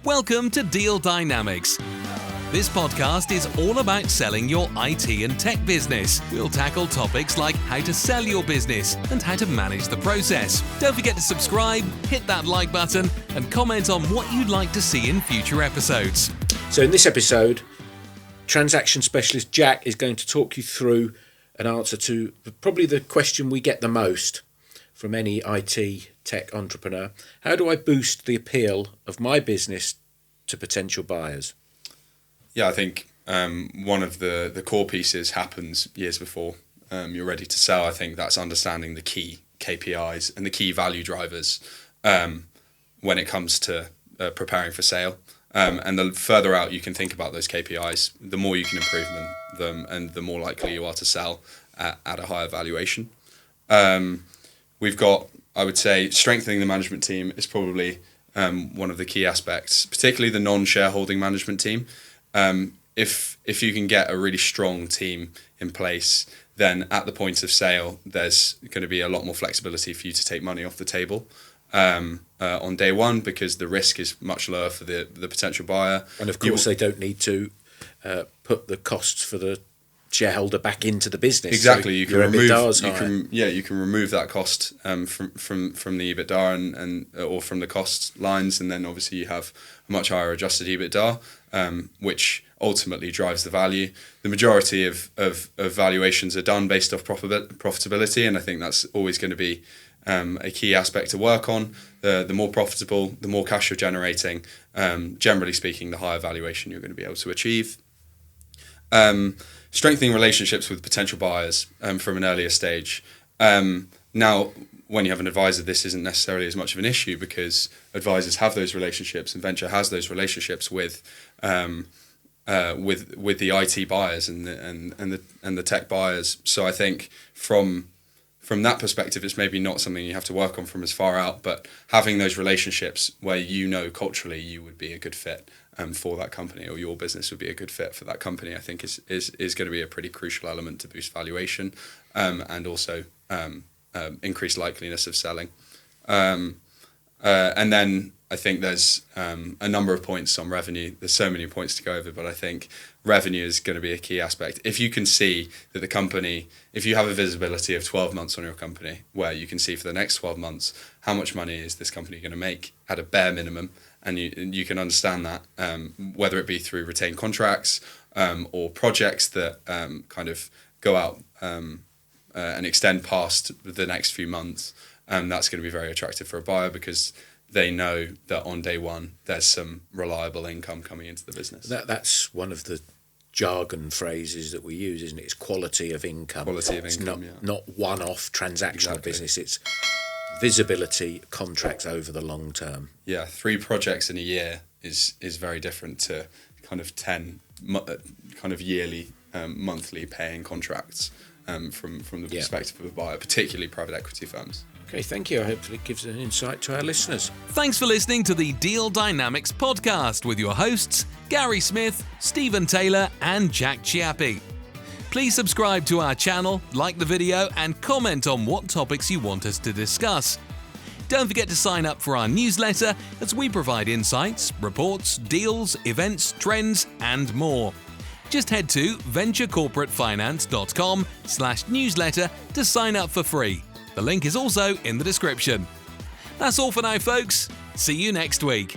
Welcome to Deal Dynamics. This podcast is all about selling your IT and tech business. We'll tackle topics like how to sell your business and how to manage the process. Don't forget to subscribe, hit that like button, and comment on what you'd like to see in future episodes. So in this episode, transaction specialist Jack is going to talk you through an answer to probably the question we get the most from any IT tech entrepreneur. How do I boost the appeal of my business to potential buyers? Yeah, I think one of the core pieces happens years before you're ready to sell. I think that's understanding the key KPIs and the key value drivers when it comes to preparing for sale. And the further out you can think about those KPIs, the more you can improve them and the more likely you are to sell at a higher valuation. We've got, I would say, strengthening the management team is probably one of the key aspects, particularly the non-shareholding management team. If you can get a really strong team in place, then at the point of sale, there's going to be a lot more flexibility for you to take money off the table on day one, because the risk is much lower for the potential buyer. And of course, they don't need to put the costs for the shareholder back into the business. Exactly, so you can remove that cost from the EBITDA and or from the cost lines, and then obviously you have a much higher adjusted EBITDA, which ultimately drives the value. The majority of valuations are done based off profitability, and I think that's always going to be a key aspect to work on. The more profitable, the more cash you're generating, generally speaking, the higher valuation you're going to be able to achieve. Strengthening relationships with potential buyers from an earlier stage. Now, when you have an advisor, this isn't necessarily as much of an issue, because advisors have those relationships and venture has those relationships with the IT buyers and the tech buyers. So I think from that perspective, it's maybe not something you have to work on from as far out, but having those relationships where you know culturally you would be a good fit for that company, or your business would be a good fit for that company, I think is going to be a pretty crucial element to boost valuation and also increase likeliness of selling. And then I think there's a number of points on revenue. There's so many points to go over, but I think revenue is going to be a key aspect. If you can see that the company, if you have a visibility of 12 months on your company, where you can see for the next 12 months, how much money is this company going to make at a bare minimum, and you can understand that, whether it be through retained contracts or projects that kind of go out and extend past the next few months, that's going to be very attractive for a buyer, because they know that on day one there's some reliable income coming into the business. That's one of the jargon phrases that we use, isn't it? It's quality of income. It's not one-off transactional business. It's visibility, contracts over the long term. Yeah, 3 projects in a year is very different to kind of 10 kind of yearly, monthly paying contracts from the perspective of a buyer, particularly private equity firms. Okay, thank you. Hopefully it gives an insight to our listeners. Thanks for listening to the Deal Dynamics podcast with your hosts, Gary Smith, Stephen Taylor, and Jack Chiappi. Please subscribe to our channel, like the video, and comment on what topics you want us to discuss. Don't forget to sign up for our newsletter, as we provide insights, reports, deals, events, trends, and more. Just head to venturecorporatefinance.com/newsletter to sign up for free. The link is also in the description. That's all for now, folks. See you next week.